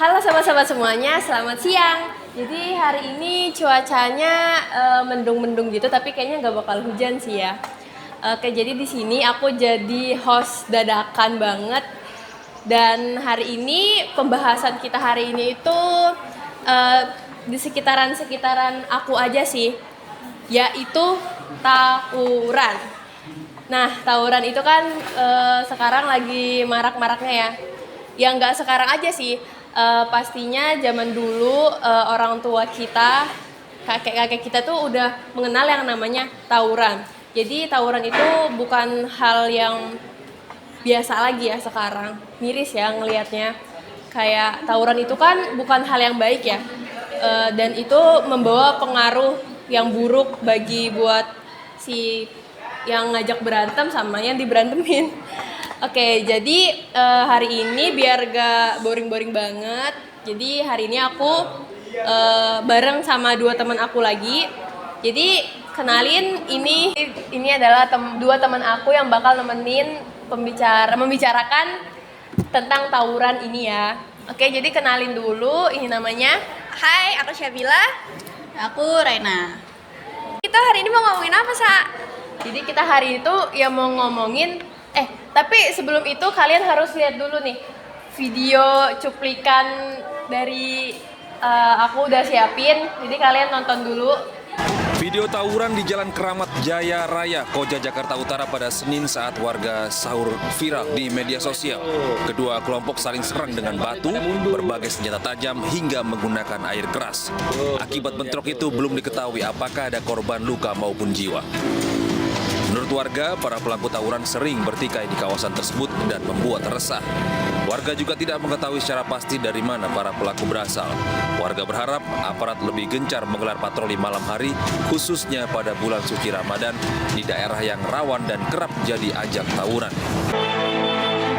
Halo sahabat-sahabat semuanya, selamat siang. Jadi hari ini cuacanya mendung-mendung gitu, tapi kayaknya nggak bakal hujan sih ya. Oke, jadi di sini aku jadi host dadakan banget. Dan hari ini pembahasan kita hari ini itu di sekitaran aku aja sih, yaitu tawuran. Nah, tawuran itu kan sekarang lagi marak-maraknya ya. Ya nggak sekarang aja sih, pastinya zaman dulu orang tua kita, kakek-kakek kita tuh udah mengenal yang namanya tawuran. Jadi tawuran itu bukan hal yang biasa lagi ya sekarang. Miris ya ngelihatnya. Kayak tawuran itu kan bukan hal yang baik ya. Dan itu membawa pengaruh yang buruk bagi buat si yang ngajak berantem sama yang diberantemin. Oke, jadi hari ini biar gak boring-boring banget, jadi hari ini aku bareng sama dua teman aku lagi. Jadi kenalin, ini adalah dua teman aku yang bakal nemenin membicarakan tentang tawuran ini ya. Oke, jadi kenalin dulu, ini namanya. Hai, aku Syabila. Aku Rena. Kita hari ini mau ngomongin apa, Sa? Jadi kita hari itu ya mau ngomongin, tapi sebelum itu kalian harus lihat dulu nih video cuplikan dari aku udah siapin, jadi kalian nonton dulu. Video tawuran di Jalan Keramat Jaya Raya, Koja, Jakarta Utara pada Senin saat warga sahur viral di media sosial. Kedua kelompok saling serang dengan batu, berbagai senjata tajam hingga menggunakan air keras. Akibat bentrok itu belum diketahui apakah ada korban luka maupun jiwa. Menurut warga, para pelaku tawuran sering bertikai di kawasan tersebut dan membuat resah. Warga juga tidak mengetahui secara pasti dari mana para pelaku berasal. Warga berharap aparat lebih gencar menggelar patroli malam hari, khususnya pada bulan suci Ramadan di daerah yang rawan dan kerap jadi ajang tawuran.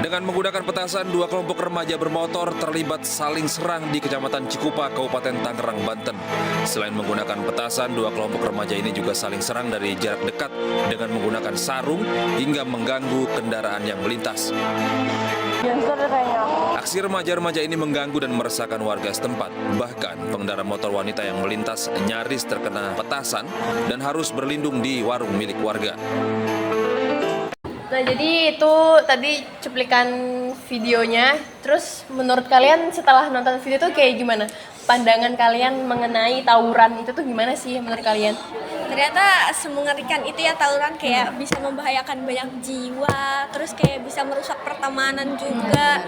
Dengan menggunakan petasan, dua kelompok remaja bermotor terlibat saling serang di Kecamatan Cikupa, Kabupaten Tangerang, Banten. Selain menggunakan petasan, dua kelompok remaja ini juga saling serang dari jarak dekat dengan menggunakan sarung hingga mengganggu kendaraan yang melintas. Aksi remaja-remaja ini mengganggu dan meresahkan warga setempat. Bahkan pengendara motor wanita yang melintas nyaris terkena petasan dan harus berlindung di warung milik warga. Nah, jadi itu tadi cuplikan videonya. Terus menurut kalian setelah nonton video itu kayak gimana? Pandangan kalian mengenai tawuran itu tuh gimana sih menurut kalian? Ternyata semengerikan itu ya tawuran, kayak bisa membahayakan banyak jiwa, terus kayak bisa merusak pertemanan juga.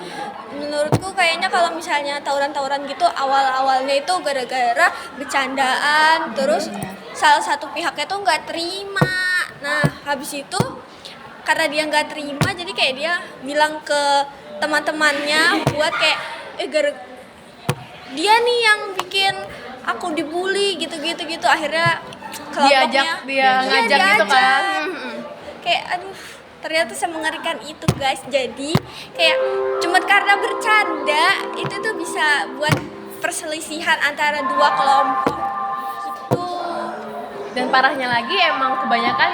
Menurutku kayaknya kalau misalnya tawuran-tawuran gitu awal-awalnya itu gara-gara bercandaan, terus salah satu pihaknya tuh nggak terima. Nah, habis itu karena dia nggak terima, jadi kayak dia bilang ke teman-temannya buat kayak dia nih yang bikin aku dibully gitu. Akhirnya dia ngajak gitu kan. Kayak aduh, ternyata semengerikan itu guys. Jadi kayak cuma karena bercanda itu tuh bisa buat perselisihan antara dua kelompok gitu. Dan parahnya lagi emang kebanyakan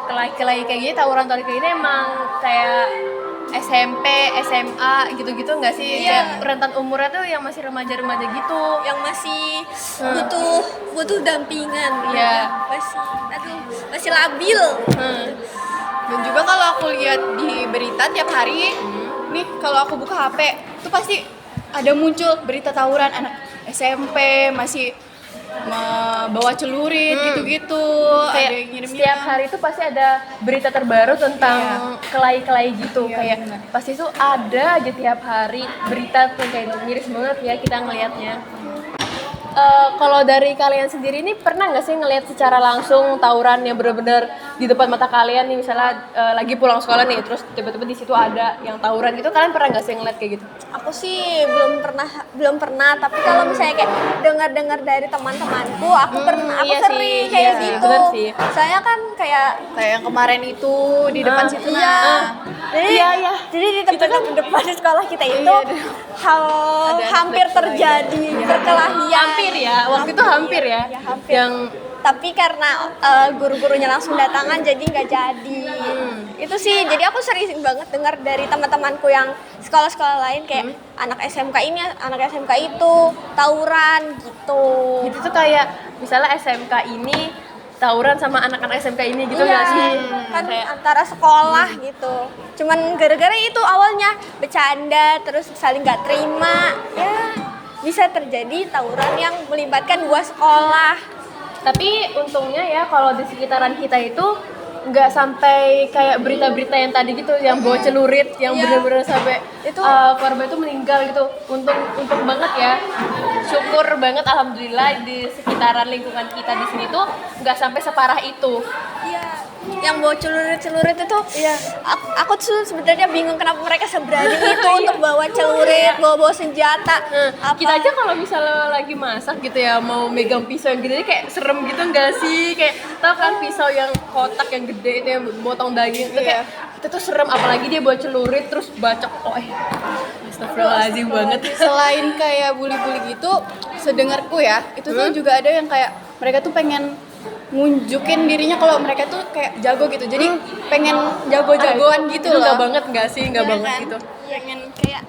kelahi-kelahi kayak gini, tawuran-tawuran kayak gini emang kayak SMP, SMA gitu-gitu nggak sih? Iya. Kayak rentan umurnya tuh yang masih remaja-remaja gitu, Yang masih butuh dampingan. Iya. Masih labil. Dan juga kalau aku lihat di berita tiap hari, nih kalau aku buka HP, itu pasti ada muncul berita tawuran anak SMP masih bawa celurit gitu-gitu. kayak Ada yang ngirim-ngirim. setiap hari itu pasti ada berita terbaru tentang kelahi-kelahi gitu. Iya, Kayak benar. pasti itu ada aja tiap hari berita tuh, kayak miris banget ya kita ngelihatnya. Kalau dari kalian sendiri ini pernah nggak sih ngelihat secara langsung tawuran yang benar-benar di depan mata kalian nih, misalnya lagi pulang sekolah nih, terus tiba-tiba di situ ada yang tawuran gitu, kalian pernah nggak sih ngeliat kayak gitu? Aku sih belum pernah, tapi kalau misalnya kayak dengar dari teman-temanku, aku Iya sering sih, kayak iya, gitu. bener sih. Saya kan kayak Kayak yang kemarin itu di depan situ. Jadi di depan sekolah kita itu hampir terjadi perkelahian. Hampir ya, waktu itu hampir ya. Ya, hampir. Yang Tapi karena guru-gurunya langsung datangan, jadi nggak jadi. Itu sih, jadi aku sering banget dengar dari teman-temanku yang sekolah-sekolah lain kayak anak SMK ini, anak SMK itu tawuran gitu. Gitu tuh kayak misalnya SMK ini tawuran sama anak-anak SMK ini gitu nggak sih? Kan Kayak antara sekolah gitu. Cuman gara-gara itu awalnya bercanda terus saling nggak terima, ya bisa terjadi tawuran yang melibatkan 2 sekolah. tapi untungnya ya kalau di sekitaran kita itu nggak sampai kayak berita-berita yang tadi gitu yang bawa celurit yang Iya. bener-bener sampai Itu- korban itu meninggal gitu. Untung banget ya, syukur banget alhamdulillah di sekitaran lingkungan kita di sini tuh nggak sampai separah itu. Iya, yang bawa celurit itu. Iya. Aku tuh sebenarnya bingung kenapa mereka seberani itu untuk bawa celurit, bawa senjata. Apa? Kita aja kalau misalnya lagi masak gitu ya mau megang pisau yang gede kayak serem gitu enggak sih? Kayak tau kan pisau yang kotak yang gede itu yang motong daging itu kayak itu tuh serem, apalagi dia bawa celurit terus bacok. Astagfirullahaladzim banget. Selain kayak bully-bully gitu, sedengarku ya, itu tuh juga ada yang kayak mereka tuh pengen ngunjukin dirinya kalau mereka tuh kayak jago gitu. Jadi pengen jago-jagoan gitu Itu loh. nggak banget nggak sih? Nggak Iya banget kan? gitu. Pengen kayak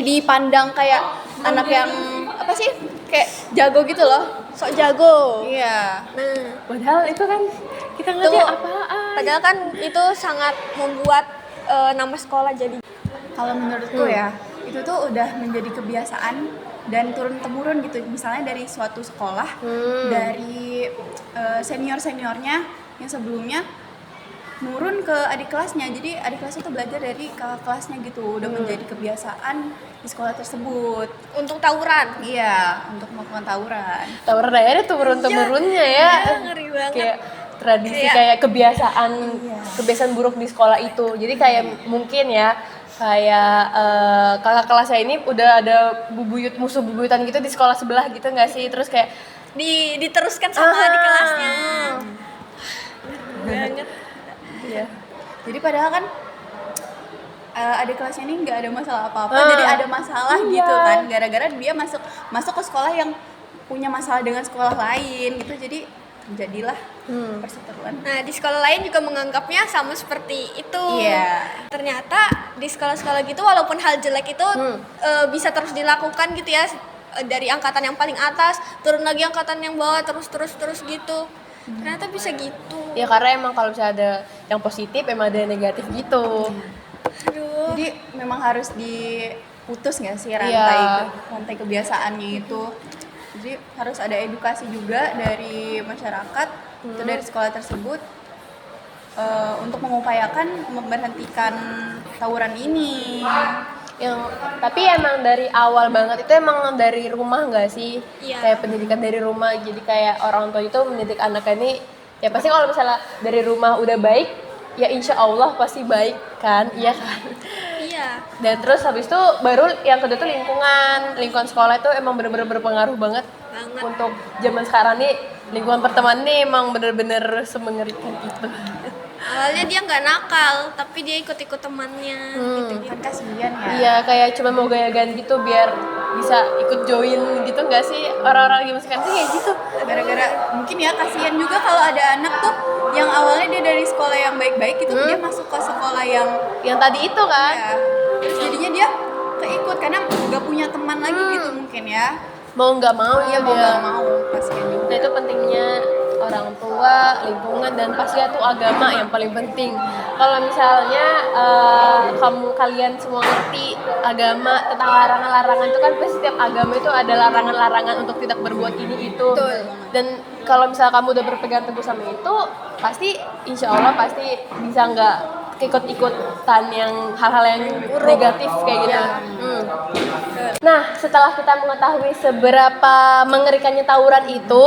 dipandang kayak anak yang apa sih? Kayak jago gitu loh. Sok jago. Iya. Nah, Padahal itu kan kita ngerti Tuh. apaan. padahal kan itu sangat membuat nama sekolah jadi. Kalau menurutku ya, itu tuh udah menjadi kebiasaan dan turun temurun gitu. Misalnya dari suatu sekolah, dari senior-seniornya yang sebelumnya nurun ke adik kelasnya. Jadi adik kelasnya tuh belajar dari kakak kelasnya gitu. Udah menjadi kebiasaan di sekolah tersebut. Untuk tawuran. Iya, untuk melakukan tawuran. Tawuran daerah turun-temurunnya ya. Iya, ngeri banget. Kayak tradisi kayak kebiasaan buruk di sekolah itu. Jadi kayak mungkin ya kayak kakak kelasnya ini udah ada musuh bubuyutan gitu di sekolah sebelah gitu nggak sih? Terus kayak Diteruskan sama di kelasnya. Banget. iya. Jadi padahal kan adik kelasnya ini nggak ada masalah apa-apa, jadi ada masalah gitu kan, gara-gara dia masuk ke sekolah yang punya masalah dengan sekolah lain gitu, jadi terjadilah perseteruan. Nah, di sekolah lain juga menganggapnya sama seperti itu. Iya. Ternyata di sekolah-sekolah gitu walaupun hal jelek itu bisa terus dilakukan gitu ya, dari angkatan yang paling atas turun lagi angkatan yang bawah terus gitu. Ternyata bisa gitu. Ya karena emang kalau misalnya ada yang positif emang ada yang negatif gitu. Aduh. Jadi memang harus diputus nggak sih Iya. rantai kebiasaannya itu. Jadi harus ada edukasi juga dari masyarakat atau dari sekolah tersebut untuk mengupayakan memberhentikan tawuran ini. Tapi emang dari awal banget itu emang dari rumah nggak sih? Iya. Kayak pendidikan dari rumah. Jadi kayak orang tua itu mendidik anaknya ini ya pasti kalau misalnya dari rumah udah baik ya insya Allah pasti baik kan, iya kan? Iya. Dan terus habis itu baru yang kedua tuh lingkungan sekolah itu emang bener-bener berpengaruh banget untuk zaman sekarang nih. Lingkungan pertemanan nih emang bener-bener semengerikan itu. Awalnya dia nggak nakal, tapi dia ikut-ikut temannya gitu. Kan kasihan ya. Iya kayak cuma mau gaya-gayaan gitu biar bisa ikut join gitu nggak sih, orang-orang zaman sekarang sih kayak gitu. Gara-gara mungkin ya kasihan juga kalau ada anak tuh yang awalnya dia dari sekolah yang baik-baik itu dia masuk ke sekolah yang Yang tadi itu kan ya, terus jadinya dia keikut karena nggak punya teman lagi gitu mungkin ya. mau nggak mau Iya ya mau dia. nggak mau kasihan juga. Nah itu pentingnya orang tua, lingkungan, dan pastinya tuh agama yang paling penting. Kalau misalnya kalian semua ngerti agama tentang larangan-larangan itu kan pasti setiap agama itu ada larangan-larangan untuk tidak berbuat ini itu. Dan kalau misalnya kamu udah berpegang teguh sama itu, pasti insya Allah pasti bisa nggak ikut-ikutan yang hal-hal yang negatif kayak gitu. Nah, setelah kita mengetahui seberapa mengerikannya tawuran itu,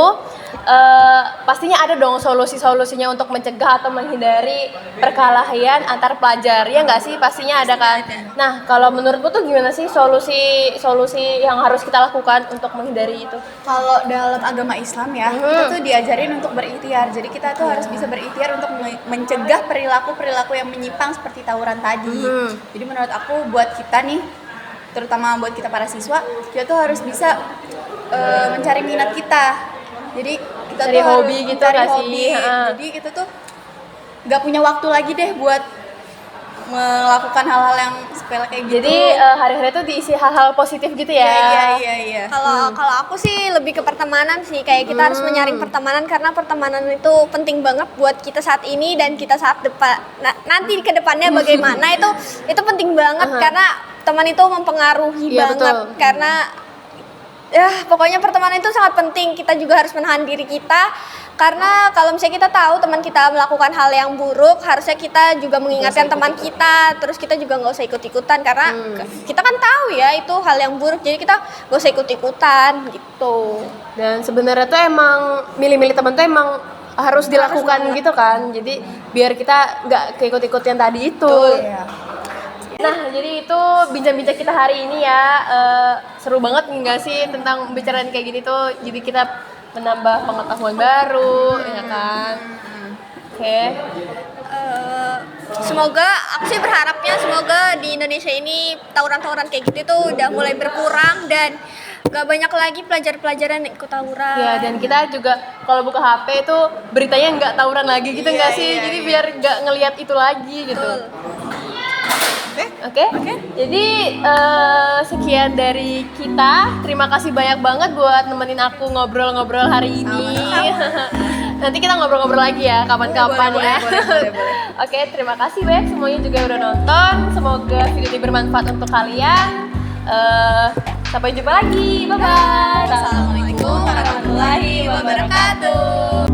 pastinya ada dong solusi-solusinya untuk mencegah atau menghindari perkelahian antar pelajar, ya nggak sih? Pastinya ada kan. Nah, kalau menurutmu tuh gimana sih solusi yang harus kita lakukan untuk menghindari itu? Kalau dalam agama Islam ya, kita tuh diajarin untuk berikhtiar. Jadi kita tuh harus bisa berikhtiar untuk mencegah perilaku-perilaku yang menyimpang seperti tawuran tadi. Jadi menurut aku buat kita nih, terutama buat kita para siswa, kita tuh harus bisa mencari minat kita. Jadi kita Cari tuh hobi harus gitu mencari nggak sih? hobi. Ha. Jadi kita tuh nggak punya waktu lagi deh buat melakukan hal-hal yang sepele kayak gitu. Jadi hari-hari itu diisi hal-hal positif gitu ya. Iya. Kalau aku sih lebih ke pertemanan sih, kayak kita harus menyaring pertemanan karena pertemanan itu penting banget buat kita saat ini dan kita saat depan nanti ke depannya bagaimana itu penting banget karena teman itu mempengaruhi Iya, banget betul. karena ya pokoknya pertemanan itu sangat penting. Kita juga harus menahan diri kita karena kalau misalnya kita tahu teman kita melakukan hal yang buruk, harusnya kita juga mengingatkan teman kita, terus kita juga nggak usah ikut-ikutan karena kita kan tahu ya itu hal yang buruk, jadi kita nggak usah ikut-ikutan gitu. Dan sebenarnya tuh emang milih-milih teman tuh emang harus dilakukan gitu kan. Jadi biar kita nggak keikut-ikut yang tadi itu. Nah, jadi itu bincang-bincang kita hari ini ya. Seru banget nggak sih tentang pembicaraan kayak gini tuh. Jadi kita menambah pengetahuan baru, ya kan? Oke. Semoga aku sih berharapnya semoga di Indonesia ini tawuran-tawuran kayak gitu tuh udah mulai berkurang dan gak banyak lagi pelajar-pelajaran yang ikut tawuran. Ya, dan kita juga kalau buka HP itu beritanya nggak tawuran lagi gitu nggak sih? Jadi biar nggak ngelihat itu lagi gitu. Oke. Jadi sekian dari kita. Terima kasih banyak banget buat nemenin aku ngobrol-ngobrol hari ini. Nanti kita ngobrol-ngobrol lagi ya kapan-kapan ya. Boleh. Oke, terima kasih banyak semuanya juga yang udah nonton. Semoga video ini bermanfaat untuk kalian. Sampai jumpa lagi. Bye bye. Assalamualaikum warahmatullahi wabarakatuh.